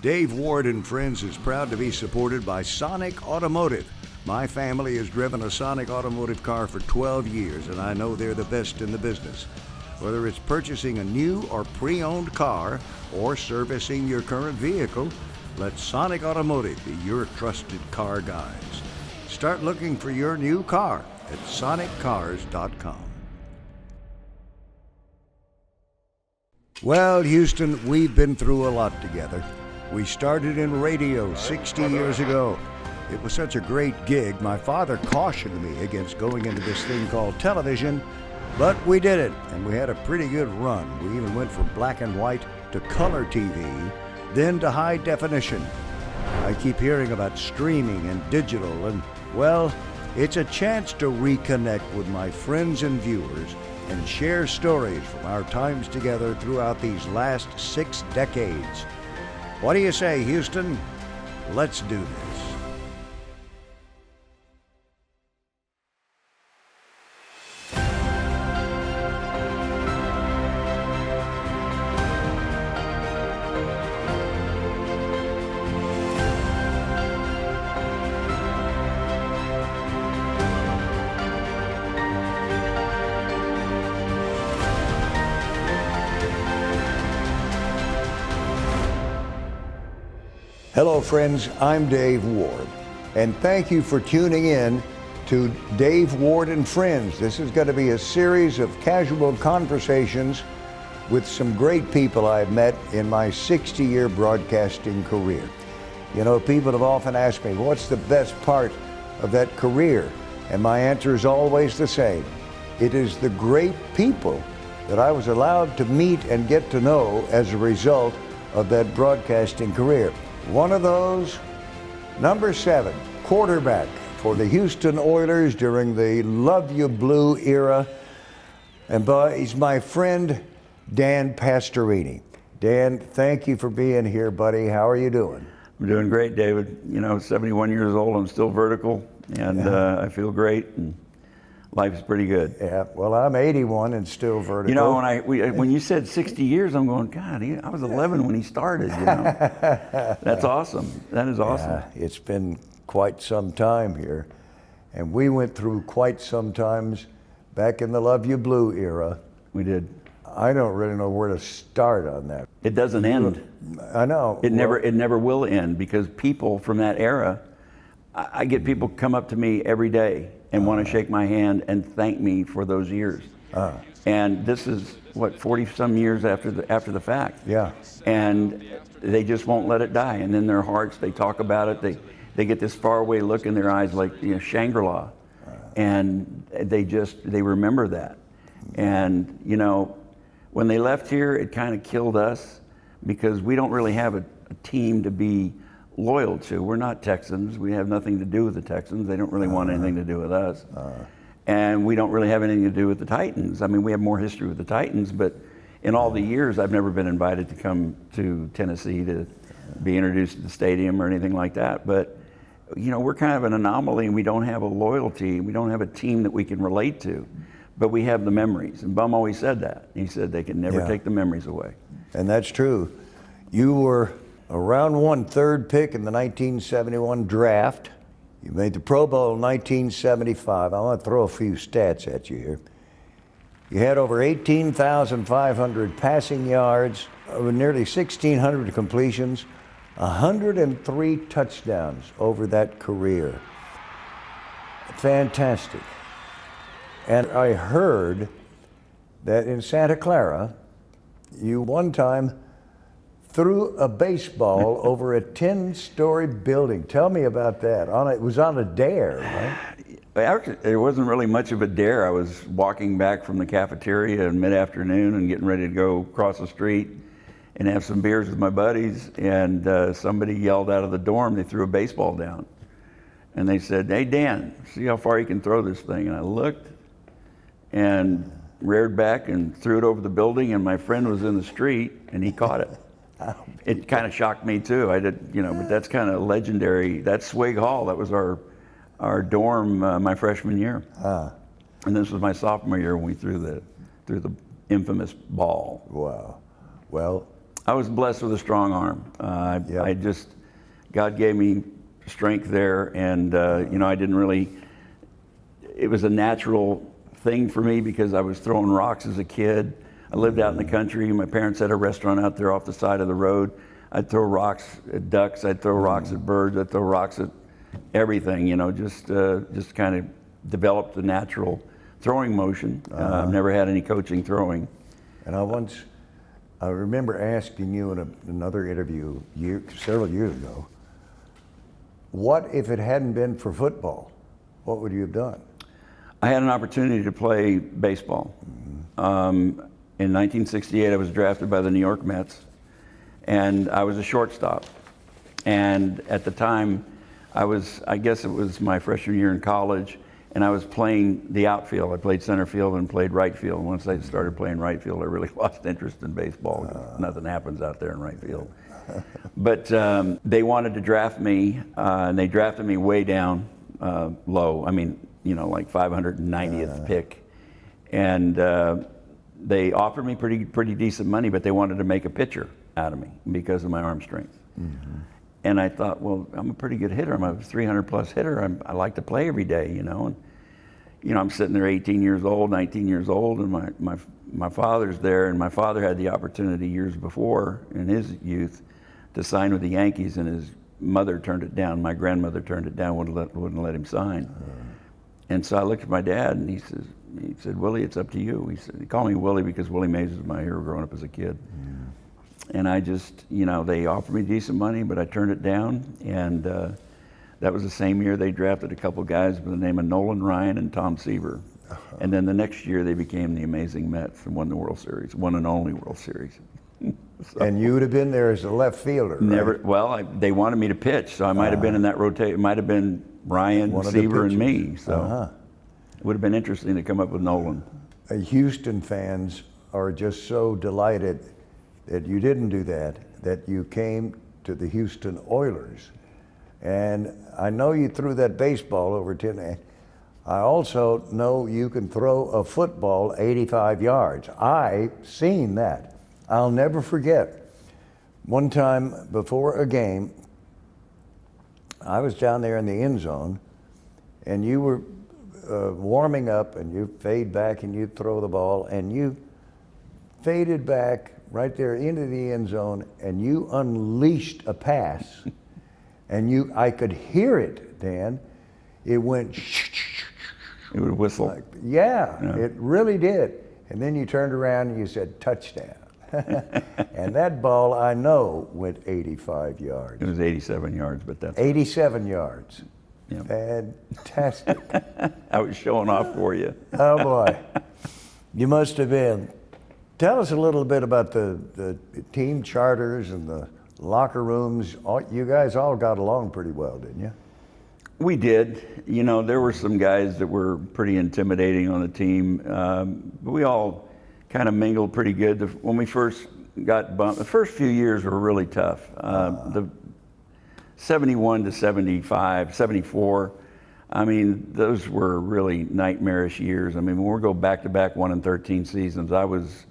Dave Ward and Friends is proud to be supported by Sonic Automotive. My family has driven a Sonic Automotive car for 12 years, and I know they're the best in the business. Whether it's purchasing a new or pre-owned car or servicing your current vehicle, let Sonic Automotive be your trusted car guides. Start looking for your new car at soniccars.com. Well, Houston, we've been through a lot together. We started in radio 60 years ago. It was such a great gig, my father cautioned me against going into this thing called television, but we did it, and we had a pretty good run. We even went from black and white to color TV, then to high definition. I keep hearing about streaming and digital, and, well, it's a chance to reconnect with my friends and viewers and share stories from our times together throughout these last 6 decades. What do you say, Houston? Let's do this. Hello, friends. I'm Dave Ward, and thank you for tuning in to Dave Ward and Friends. This is going to be a series of casual conversations with some great people I've met in my 60-year broadcasting career. You know, people have often asked me, what's the best part of that career? And my answer is always the same. It is the great people that I was allowed to meet and get to know as a result of that broadcasting career. One of those, number 7, quarterback for the Houston Oilers during the Luv Ya Blue era. And he's my friend, Dan Pastorini. Dan, thank you for being here, buddy. How are you doing? I'm doing great, David. You know, 71 years old, I'm still vertical, and I feel great, and life's pretty good. Yeah, well, I'm 81 and still vertical. You know, when you said 60 years, I'm going, God, I was 11 when he started, you know. That's awesome. That is awesome. Yeah, it's been quite some time here. And we went through quite some times back in the Luv Ya Blue era. We did. I don't really know where to start on that. It doesn't end. I know. It never will end, because people from that era, I get people come up to me every day and want to shake my hand and thank me for those years. And this is, what, 40-some years after the fact. Yeah. And they just won't let it die. And in their hearts, they talk about it. They get this faraway look in their eyes, like, you know, Shangri-La. And they remember that. And, you know, when they left here, it kind of killed us, because we don't really have a team to be loyal to. We're not Texans. We have nothing to do with the Texans. They don't really want anything to do with us. And we don't really have anything to do with the Titans. I mean, we have more history with the Titans, but in all the years, I've never been invited to come to Tennessee to be introduced to the stadium or anything like that. But, you know, we're kind of an anomaly, and we don't have a loyalty. We don't have a team that we can relate to, but we have the memories. And Bum always said that. He said they can never take the memories away. And that's true. You were a round 1 third pick in the 1971 draft. You made the Pro Bowl in 1975. I want to throw a few stats at you here. You had over 18,500 passing yards, nearly 1,600 completions, 103 touchdowns over that career. Fantastic. And I heard that in Santa Clara, you one time threw a baseball over a 10-story building. Tell me about that. It was on a dare, right? Actually, there wasn't really much of a dare. I was walking back from the cafeteria in mid-afternoon and getting ready to go across the street and have some beers with my buddies, and somebody yelled out of the dorm. They threw a baseball down. And they said, "Hey, Dan, see how far you can throw this thing." And I looked and reared back and threw it over the building, and my friend was in the street, and he caught it. It kind of shocked me too. I did, you know, but that's kind of legendary. That's Swig Hall. That was our dorm my freshman year. And this was my sophomore year when we threw the infamous ball. Wow. Well, I was blessed with a strong arm. I just, God gave me strength there, and I didn't really, it was a natural thing for me because I was throwing rocks as a kid. I lived out in the country. My parents had a restaurant out there off the side of the road. I'd throw rocks at ducks, I'd throw rocks at birds, I'd throw rocks at everything, just kind of developed the natural throwing motion. I've never had any coaching throwing. And I remember asking you in another interview several years ago, what if it hadn't been for football? What would you have done? I had an opportunity to play baseball. In 1968, I was drafted by the New York Mets, and I was a shortstop. And at the time, I guess it was my freshman year in college, and I was playing the outfield. I played center field and played right field. Once I started playing right field, I really lost interest in baseball. Nothing happens out there in right field. But they wanted to draft me, and they drafted me way down low. I mean, like 590th pick. And they offered me pretty decent money, but they wanted to make a pitcher out of me because of my arm strength. Mm-hmm. And I thought, well, I'm a pretty good hitter. I'm a 300-plus hitter. I like to play every day, And, I'm sitting there 18 years old, 19 years old, and my father's there, and my father had the opportunity years before in his youth to sign with the Yankees, and his mother turned it down. My grandmother turned it down, wouldn't let him sign. And so I looked at my dad, and he said, Willie, it's up to you. He called me Willie because Willie Mays was my hero growing up as a kid. And I just, they offered me decent money, but I turned it down. And that was the same year they drafted a couple guys by the name of Nolan, Ryan, and Tom Seaver. And then the next year they became the amazing Mets and won the World Series, one and only World Series. So, and you would have been there as a left fielder, never. Right? Well, they wanted me to pitch, so I might have been in that rotation. It might have been Ryan, Seaver, and me. So it would have been interesting to come up with Nolan. Houston fans are just so delighted that you didn't do that you came to the Houston Oilers. And I know you threw that baseball over 10. I also know you can throw a football 85 yards. I seen that. I'll never forget. One time before a game, I was down there in the end zone, and you were warming up, and you fade back, and you throw the ball, and you faded back right there into the end zone, and you unleashed a pass, and I could hear it, Dan. It went. It would whistle. Yeah, it really did. And then you turned around and you said touchdown. And that ball, I know, went 85 yards. It was 87 yards, but that's 87 yards. Yeah. Fantastic. I was showing off for you. Oh boy, you must have been. Tell us a little bit about the team charters and the locker rooms. You guys all got along pretty well, didn't you? We did. There were some guys that were pretty intimidating on the team. But we all kind of mingled pretty good. When we first got bumped, the first few years were really tough. The 71 to 75, 74, those were really nightmarish years. When we go back-to-back 1-13 seasons, I was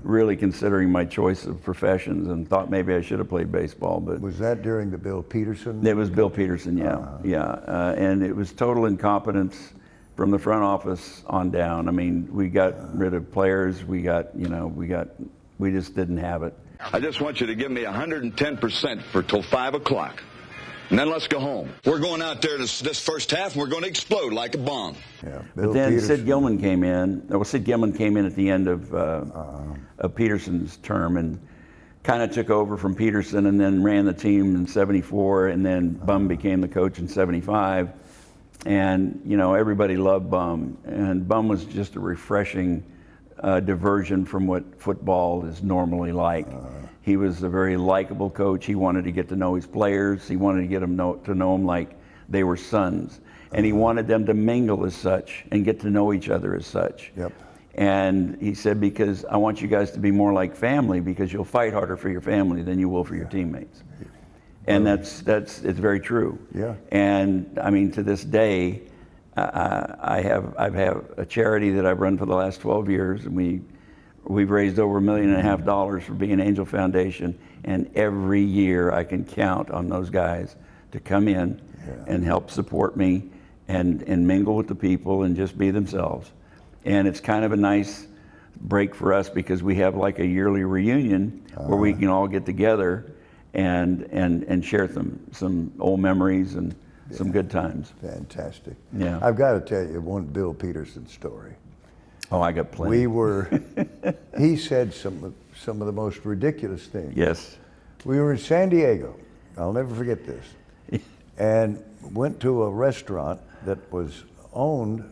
really considering my choice of professions and thought maybe I should have played baseball. But was that during the Bill Peterson? It was Bill Peterson, yeah. And it was total incompetence from the front office on down. We got rid of players. We just didn't have it. I just want you to give me 110% for till 5 o'clock. And then let's go home. We're going out there this first half, and we're going to explode like a bomb. Yeah, but then Sid Gilman came in. Sid Gilman came in at the end of Peterson's term and kind of took over from Peterson and then ran the team in 74, and then Bum became the coach in 75. And, everybody loved Bum. And Bum was just a refreshing diversion from what football is normally like. He was a very likable coach. He wanted to get to know his players. He wanted to get them to know them like they were sons. And he wanted them to mingle as such and get to know each other as such. Yep. And he said, because I want you guys to be more like family, because you'll fight harder for your family than you will for your teammates. And it's very true. Yeah. And to this day, I've had a charity that I've run for the last 12 years, and we we've raised over $1.5 million for Being Angel Foundation, and every year I can count on those guys to come in and help support me and mingle with the people and just be themselves. And it's kind of a nice break for us because we have like a yearly reunion where we can all get together and share some old memories and some good times. Fantastic. Yeah. I've got to tell you one Bill Peterson story. Oh, I got plenty. He said some of the most ridiculous things. Yes. We were in San Diego. I'll never forget this. And went to a restaurant that was owned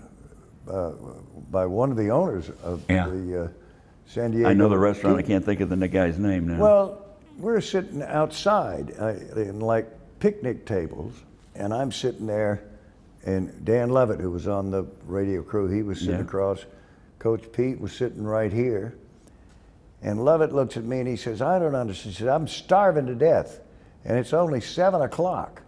by one of the owners of the San Diego. I know the restaurant. I can't think of the guy's name now. Well, we're sitting outside in like picnic tables, and I'm sitting there, and Dan Levitt, who was on the radio crew, he was sitting across. Coach Pete was sitting right here. And Levitt looks at me and he says, I don't understand. He says, I'm starving to death, and it's only 7 o'clock.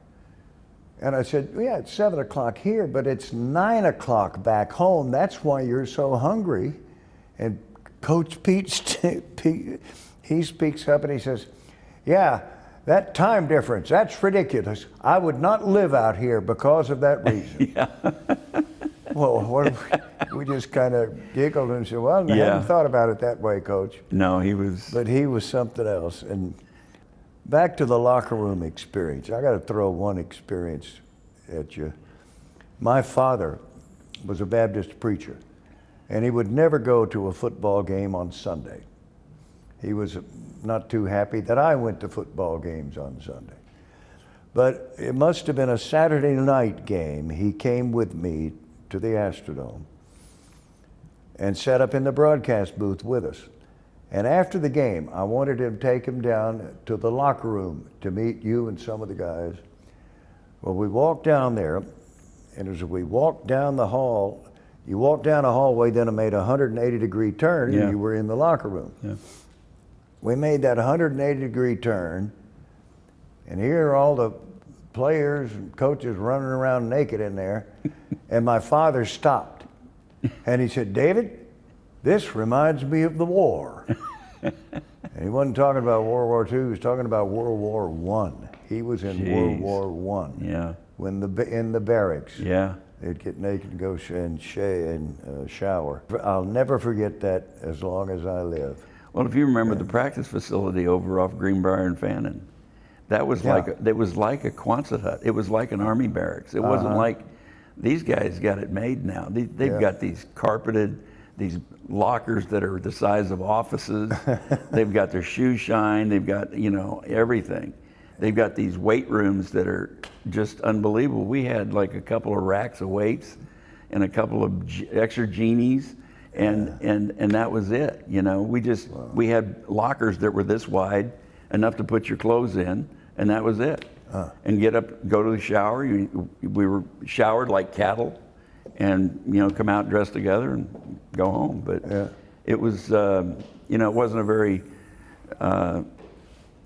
And I said, yeah, it's 7 o'clock here, but it's 9 o'clock back home. That's why you're so hungry. And Coach Pete, he speaks up and he says, yeah, that time difference, that's ridiculous. I would not live out here because of that reason. Well, we just kind of giggled and said, well, I hadn't thought about it that way, Coach. No, he was. But he was something else. And back to the locker room experience. I got to throw one experience at you. My father was a Baptist preacher, and he would never go to a football game on Sunday. He was not too happy that I went to football games on Sunday. But it must have been a Saturday night game. He came with me to the Astrodome and sat up in the broadcast booth with us. And after the game, I wanted to take him down to the locker room to meet you and some of the guys. Well, we walked down there, and as we walked down the hall, you walked down a hallway, then it made a 180-degree turn, and you were in the locker room. Yeah. We made that 180-degree turn, and here are all the players and coaches running around naked in there, and my father stopped, and he said, David, this reminds me of the war. And he wasn't talking about World War II, he was talking about World War I. He was in World War I. Yeah. When in the barracks. Yeah. They'd get naked and go and shower. I'll never forget that as long as I live. Well, if you remember the practice facility over off Greenbrier and Fannin, that was like a Quonset hut. It was like an army barracks. It wasn't like these guys got it made now. They've got these carpeted, these lockers that are the size of offices. They've got their shoe shine. They've got everything. They've got these weight rooms that are just unbelievable. We had like a couple of racks of weights and a couple of extra genies, and that was it. We had lockers that were this wide, enough to put your clothes in, and that was it. And get up, go to the shower. We were showered like cattle, and come out dressed together and go home. But it was, it wasn't a very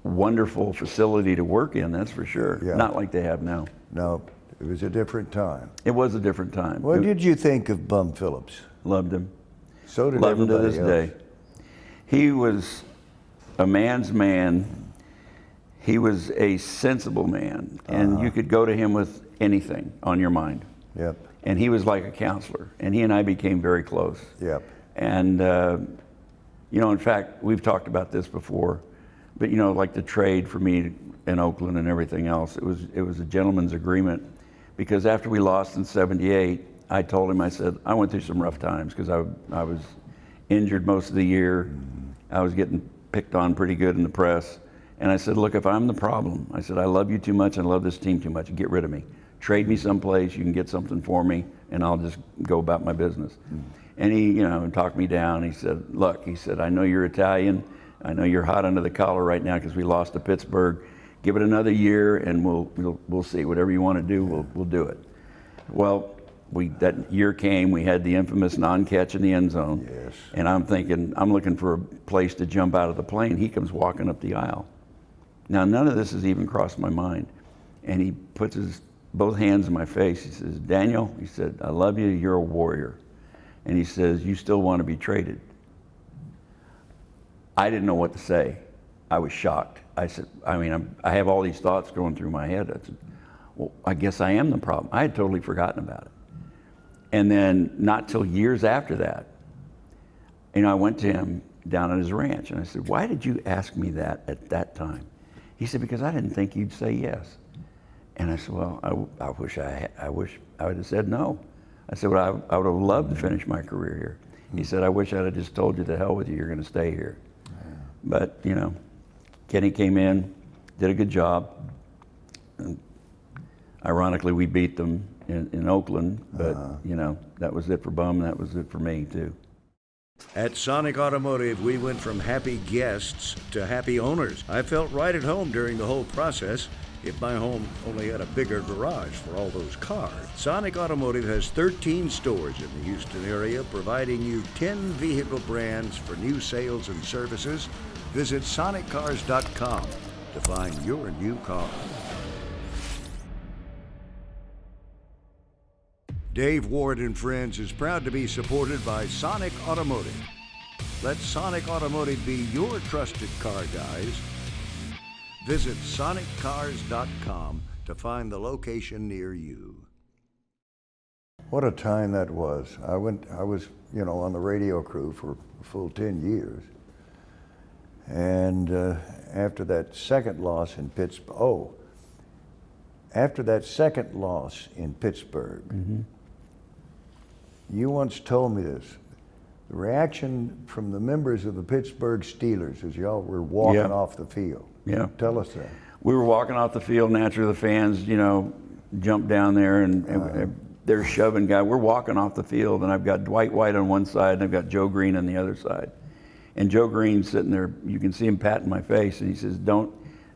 wonderful facility to work in, that's for sure. Yeah. Not like they have now. No, it was a different time. It was a different time. What did you think of Bum Phillips? Loved him. So did Loved him to everybody this else. day. He was a man's man. He was a sensible man, and you could go to him with anything on your mind. Yep. And he was like a counselor, and he and I became very close. Yep. And in fact, we've talked about this before. But like the trade for me in Oakland and everything else, it was a gentleman's agreement, because after we lost in '78, I told him, I said, I went through some rough times because I was injured most of the year. I was getting picked on pretty good in the press. And I said, look, if I'm the problem, I said, I love you too much and I love this team too much. Get rid of me. Trade me someplace, you can get something for me, and I'll just go about my business. And he, talked me down. He said, look, I know you're Italian. I know you're hot under the collar right now because we lost to Pittsburgh. Give it another year, and we'll see. Whatever you want to do, we'll do it. Well, that year came. We had the infamous non-catch in the end zone. Yes. And I'm thinking, I'm looking for a place to jump out of the plane. He comes walking up the aisle. Now, none of this has even crossed my mind. And he puts his both hands in my face. He says, Daniel, he said, I love you. You're a warrior. And he says, you still want to be traded. I didn't know what to say. I was shocked. I said, I have all these thoughts going through my head. I said, well, I guess I am the problem. I had totally forgotten about it. And then not till years after that, I went to him down at his ranch and I said, why did you ask me that at that time? He said, because I didn't think you'd say yes. And I said, well, I wish I would have said no. I said, well, I would have loved to finish my career here. He said, I wish I'd have just told you to hell with you, you're going to stay here. But, Kenny came in, did a good job. And ironically, we beat them in Oakland, but, that was it for Bum, and that was it for me, too. At Sonic Automotive, we went from happy guests to happy owners. I felt right at home during the whole process. If my home only had a bigger garage for all those cars. Sonic Automotive has 13 stores in the Houston area, providing you 10 vehicle brands for new sales and services. Visit soniccars.com to find your new car. Dave Ward and Friends is proud to be supported by Sonic Automotive. Let Sonic Automotive be your trusted car guys. Visit soniccars.com to find the location near you. What a time that was. I was, on the radio crew for a full 10 years. And after that second loss in Pittsburgh, Mm-hmm. You once told me this. The reaction from the members of the Pittsburgh Steelers as y'all were walking off the field. Yeah. Tell us that. We were walking off the field, naturally the fans, jumped down there and they're shoving guys. We're walking off the field and I've got Dwight White on one side and I've got Joe Green on the other side. And Joe Green's sitting there, you can see him patting my face and he says, don't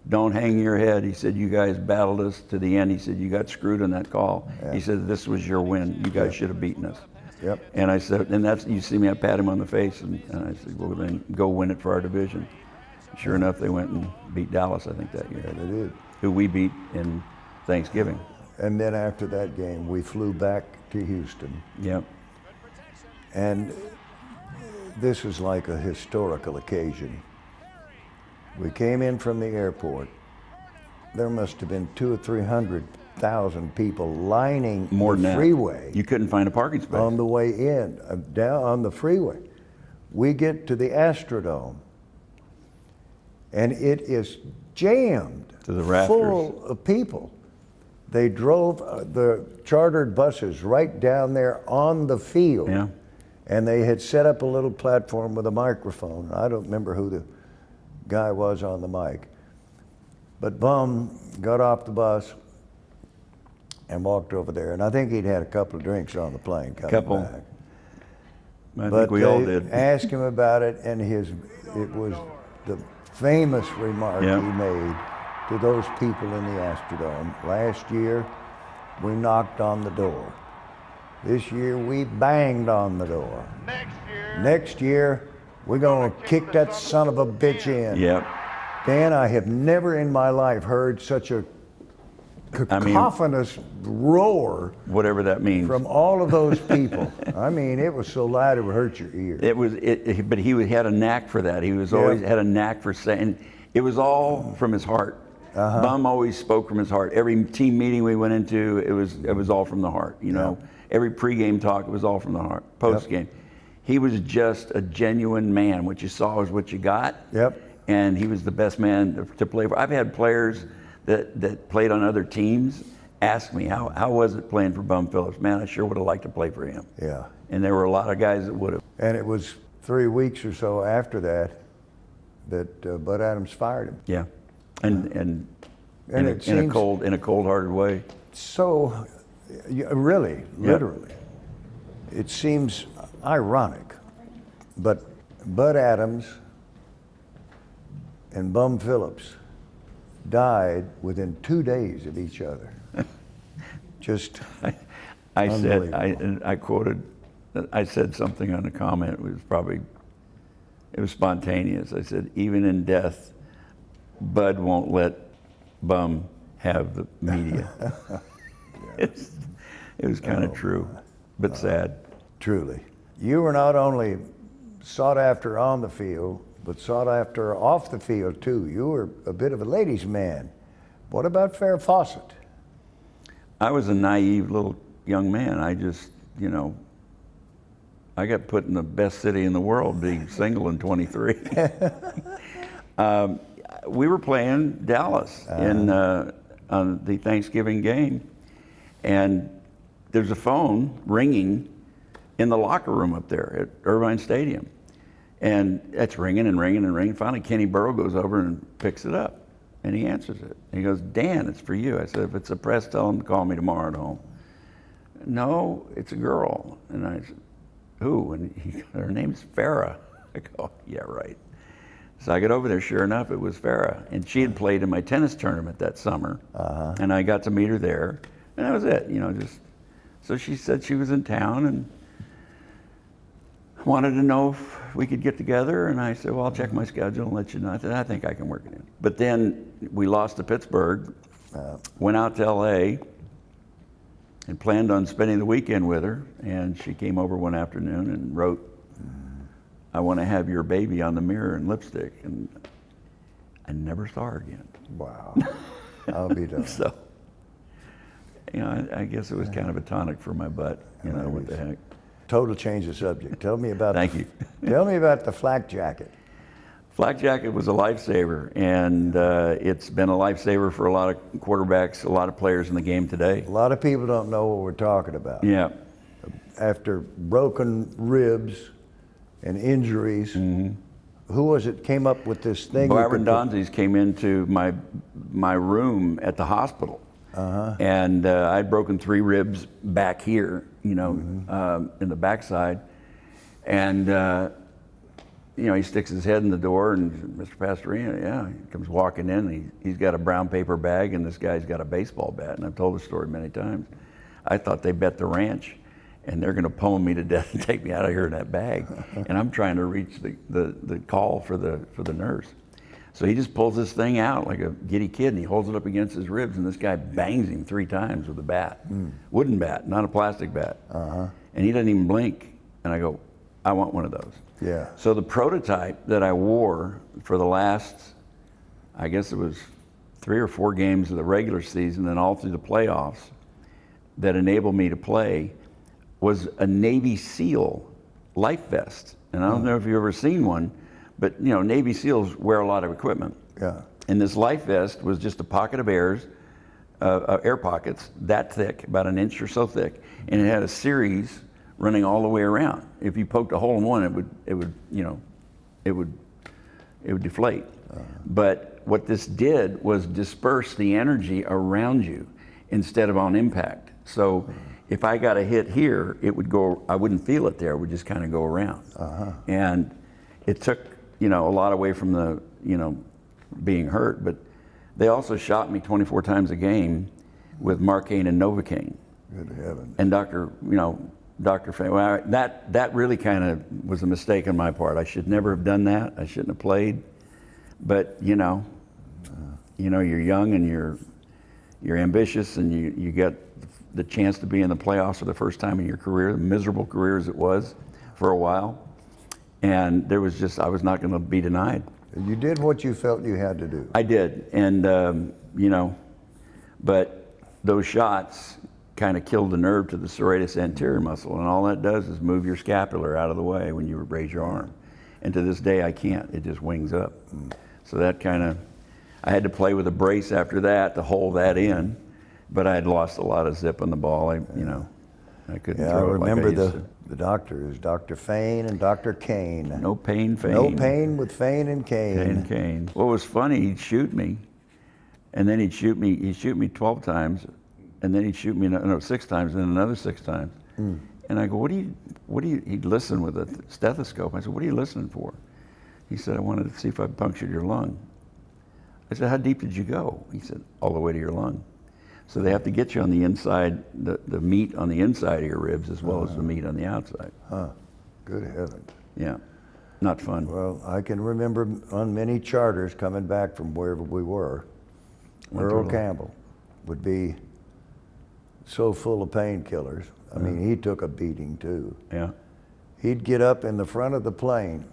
hang your head. He said, you guys battled us to the end. He said, you got screwed in that call. Yeah. He said, this was your win. You guys should have beaten us. Yep. And I said, and that's, you see me, I pat him on the face and I said, well then go win it for our division. Sure enough, they went and beat Dallas, I think, that year. Yeah, they did. Who we beat in Thanksgiving. And then after that game, we flew back to Houston. Yep. And this was like a historical occasion. We came in from the airport. There must have been 200,000 or 300,000 people lining the freeway. You couldn't find a parking space. On the way in, down on the freeway. We get to the Astrodome, and it is jammed to the rafters, full of people. They drove the chartered buses right down there on the field. Yeah. And they had set up a little platform with a microphone. I don't remember who the guy was on the mic. But Bum got off the bus and walked over there. And I think he'd had a couple of drinks on the plane coming back. I think we all did. Asked him about it, and it was the famous remark he made to those people in the Astrodome. Last year, we knocked on the door. This year, we banged on the door. Next year, we're going to kick that son of a bitch in. Yep. Dan, I have never in my life heard such a cacophonous roar. Whatever that means. From all of those people. I mean, it was so loud it would hurt your ears. But he had a knack for that. He was always had a knack for saying, it was all from his heart. Bum always spoke from his heart. Every team meeting we went into, it was all from the heart. Every pregame talk, it was all from the heart. Postgame, he was just a genuine man. What you saw was what you got. Yep. And he was the best man to play for. I've had players that played on other teams ask me, how was it playing for Bum Phillips? Man, I sure would have liked to play for him. Yeah. And there were a lot of guys that would have. And it was 3 weeks or so after that Bud Adams fired him. Yeah. And in a cold-hearted way. So, really, literally, it seems ironic, but Bud Adams and Bum Phillips died within 2 days of each other. Just I said something on a comment. It was spontaneous. I said, even in death, Bud won't let Bum have the media. It was kind of true, but sad. Truly. You were not only sought after on the field, but sought after off the field too. You were a bit of a ladies' man. What about Farrah Fawcett? I was a naive little young man. I just, I got put in the best city in the world, being single in 23. We were playing Dallas on the Thanksgiving game, and there's a phone ringing in the locker room up there at Irvine Stadium. And it's ringing and ringing and ringing. Finally, Kenny Burrow goes over and picks it up, and he answers it. And he goes, "Dan, it's for you." I said, "If it's a press, tell them to call me tomorrow at home." "No, it's a girl." And I said, "Who?" And her name's Farrah. I go, "Yeah, right." So I got over there, sure enough, it was Farrah. And she had played in my tennis tournament that summer. And I got to meet her there. And that was it, So she said she was in town and wanted to know if we could get together. And I said, "Well, I'll check my schedule and let you know." I said, "I think I can work it in." But then we lost to Pittsburgh, went out to LA, and planned on spending the weekend with her. And she came over one afternoon and wrote, "I want to have your baby on the mirror in lipstick." And I never saw her again. Wow. I'll be done. So, I guess it was kind of a tonic for my butt. What the heck. Total change of subject. Tell me about Thank you. Tell me about the flak jacket. Flak jacket was a lifesaver, and it's been a lifesaver for a lot of quarterbacks, a lot of players in the game today. A lot of people don't know what we're talking about. Yeah. After broken ribs and injuries, who was it came up with this thing? Byron Donzies came into my room at the hospital, and I'd broken 3 ribs back here, in the backside, and he sticks his head in the door, and Mr. Pastorini, he comes walking in, and he's got a brown paper bag, and this guy's got a baseball bat, and I've told the story many times. I thought they bet the ranch, and they're going to pummel me to death and take me out of here in that bag. And I'm trying to reach the call for the nurse. So he just pulls this thing out like a giddy kid, and he holds it up against his ribs, and this guy bangs him 3 times with a bat. Wooden bat, not a plastic bat. And he doesn't even blink. And I go, "I want one of those." Yeah. So the prototype that I wore for the last, I guess it was 3 or 4 games of the regular season and all through the playoffs that enabled me to play was a Navy SEAL life vest. And I don't know if you've ever seen one, but Navy SEALs wear a lot of equipment. Yeah. And this life vest was just a pocket of air pockets that thick, about an inch or so thick, and it had a series running all the way around. If you poked a hole in one, it would deflate. But what this did was disperse the energy around you instead of on impact. So if I got a hit here, it would go, I wouldn't feel it there, it would just kind of go around. And it took, a lot away from the, being hurt, but they also shot me 24 times a game with Marcaine and Novocaine. Good heavens. And Dr. Fay, well, that really kind of was a mistake on my part. I should never have done that. I shouldn't have played. But you're young and you're ambitious, and you get the chance to be in the playoffs for the first time in your career, miserable career as it was for a while. And I was not going to be denied. You did what you felt you had to do. I did, and but those shots kind of killed the nerve to the serratus anterior muscle, and all that does is move your scapular out of the way when you raise your arm. And to this day, I can't. It just wings up. So that I had to play with a brace after that to hold that in, but I had lost a lot of zip on the ball. I couldn't throw it like I remember used to. the doctors, Dr. Fain and Dr. Kane. No pain, Fain. No pain with Fain and Kane. Fain and Kane. What was funny, he'd shoot me, and then he'd shoot me 12 times, and then he'd shoot me 6 times, and then another 6 times. And I go, what do you, he'd listen with a stethoscope. I said, "What are you listening for?" He said, "I wanted to see if I punctured your lung." I said, "How deep did you go?" He said, "All the way to your lung." So they have to get you on the inside, the meat on the inside of your ribs as well as the meat on the outside. Good heavens. Yeah, not fun. Well, I can remember on many charters coming back from wherever we were, Earl Campbell would be so full of painkillers. I mean, he took a beating too. Yeah. He'd get up in the front of the plane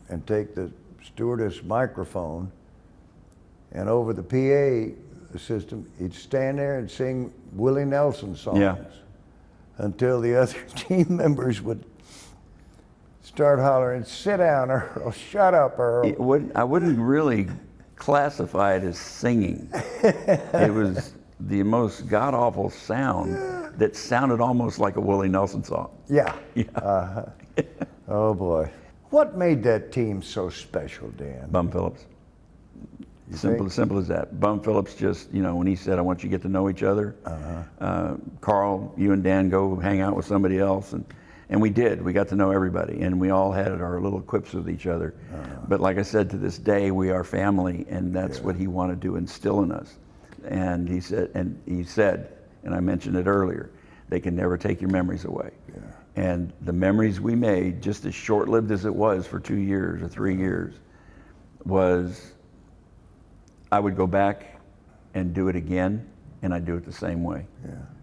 and take the stewardess microphone, and over the PA system, he'd stand there and sing Willie Nelson songs. Yeah. Until the other team members would start hollering, "Sit down, Earl, shut up, Earl." I wouldn't really classify it as singing. It was the most god-awful sound that sounded almost like a Willie Nelson song. Yeah. Yeah. Oh boy. What made that team so special, Dan? Bum Phillips. think? Simple as that. Bum Phillips just, when he said, "I want you to get to know each other." Carl, you and Dan go hang out with somebody else. And we did. We got to know everybody. And we all had our little quips with each other. But like I said, to this day, we are family. And that's what he wanted to instill in us. And he said, and I mentioned it earlier, they can never take your memories away. Yeah. And the memories we made, just as short-lived as it was for 2 years or 3 years, was I would go back and do it again, and I'd do it the same way,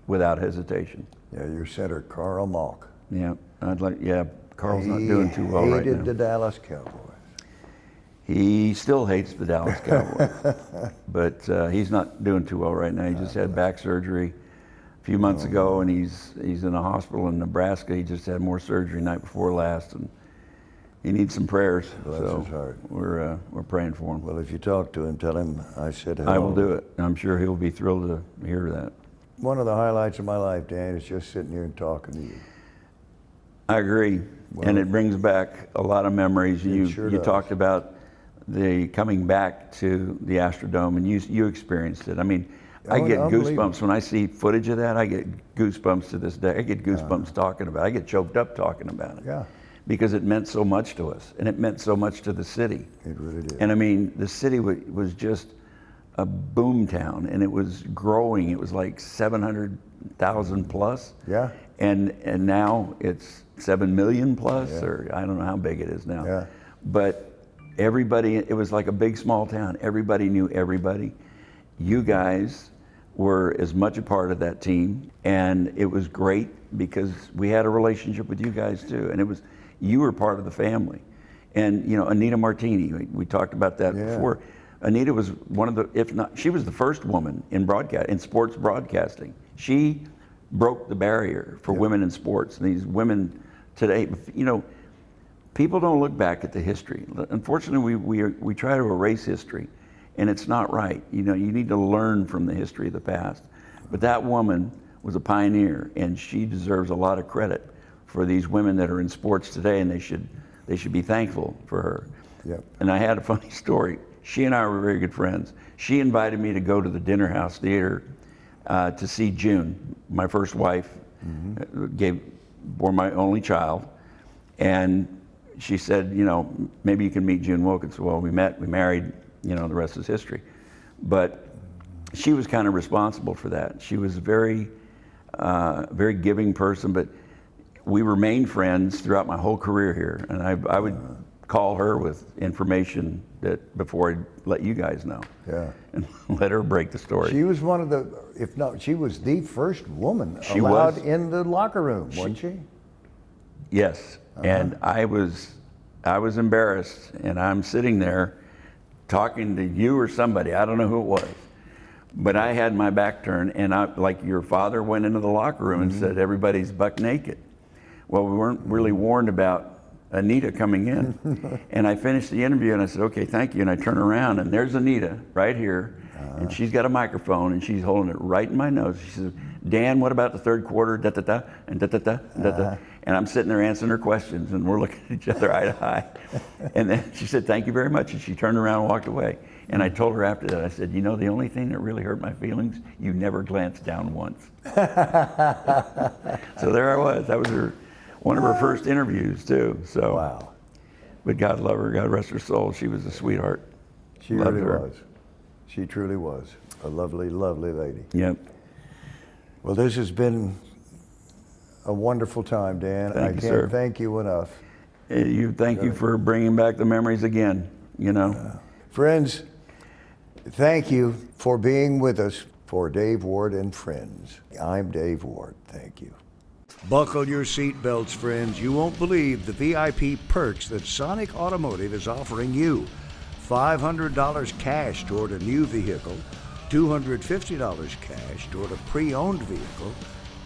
without hesitation. Yeah, your center, Carl Malk. Yeah, Carl's not doing too well right now. He hated the Dallas Cowboys. He still hates the Dallas Cowboys, but he's not doing too well right now. He just had back surgery a few months ago, and he's in a hospital in Nebraska. He just had more surgery night before last, and he needs some prayers. Bless his heart. We're praying for him. Well, if you talk to him, tell him I said hello. I will do it. I'm sure he'll be thrilled to hear that. One of the highlights of my life, Dan, is just sitting here and talking to you. I agree, and it brings back a lot of memories. You talked about the coming back to the Astrodome, and you experienced it. I mean, I get goosebumps when I see footage of that. I get goosebumps to this day. I get goosebumps talking about it. I get choked up talking about it. Yeah. Because it meant so much to us, and it meant so much to the city. It really did. And I mean, the city was just a boom town, and it was growing. It was like 700,000 plus. Yeah. And now it's 7 million plus, or I don't know how big it is now. Yeah. But everybody, it was like a big small town. Everybody knew everybody. You guys were as much a part of that team, and it was great because we had a relationship with you guys too, and you were part of the family. And Anita Martini, we talked about that before. Anita was one of the, if not, she was the first woman in sports broadcasting. She broke the barrier for women in sports. And these women today, people don't look back at the history. Unfortunately, we try to erase history, and it's not right. You need to learn from the history of the past. But that woman was a pioneer, and she deserves a lot of credit for these women that are in sports today, and they should be thankful for her. Yep. And I had a funny story. She and I were very good friends. She invited me to go to the Dinner House Theater to see June, my first wife, bore my only child, and she said, maybe you can meet June Wilkins. Well, we met, we married, the rest is history. But she was kind of responsible for that. She was a very giving person, but we remained friends throughout my whole career here. And I would call her with information that before I'd let you guys know. Yeah. And let her break the story. She was one of the, if not, she was the first woman allowed in the locker room, wasn't she? Yes. And I was embarrassed, and I'm sitting there talking to you or somebody, I don't know who it was, but I had my back turned, and like your father went into the locker room and said, everybody's buck naked. Well, we weren't really warned about Anita coming in. And I finished the interview and I said, okay, thank you. And I turn around and there's Anita right here. And she's got a microphone and she's holding it right in my nose. She says, Dan, what about the third quarter? Da da da and da da da da da. And I'm sitting there answering her questions and we're looking at each other eye to eye. And then she said, thank you very much. And she turned around and walked away. And I told her after that, I said, the only thing that really hurt my feelings, you never glanced down once. So there I was. That was one of her first interviews too. So, wow. But God love her, God rest her soul. She was a sweetheart. She really was. She truly was a lovely, lovely lady. Yep. Well, this has been a wonderful time, Dan. I can't thank you enough. Thank you for bringing back the memories again. Friends, thank you for being with us for Dave Ward and Friends. I'm Dave Ward. Thank you. Buckle your seatbelts, friends. You won't believe the VIP perks that Sonic Automotive is offering you. $500 cash toward a new vehicle, $250 cash toward a pre-owned vehicle,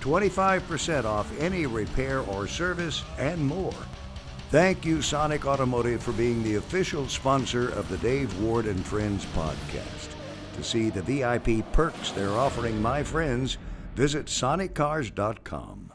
25% off any repair or service, and more. Thank you, Sonic Automotive, for being the official sponsor of the Dave Ward and Friends podcast. To see the VIP perks they're offering my friends, visit soniccars.com.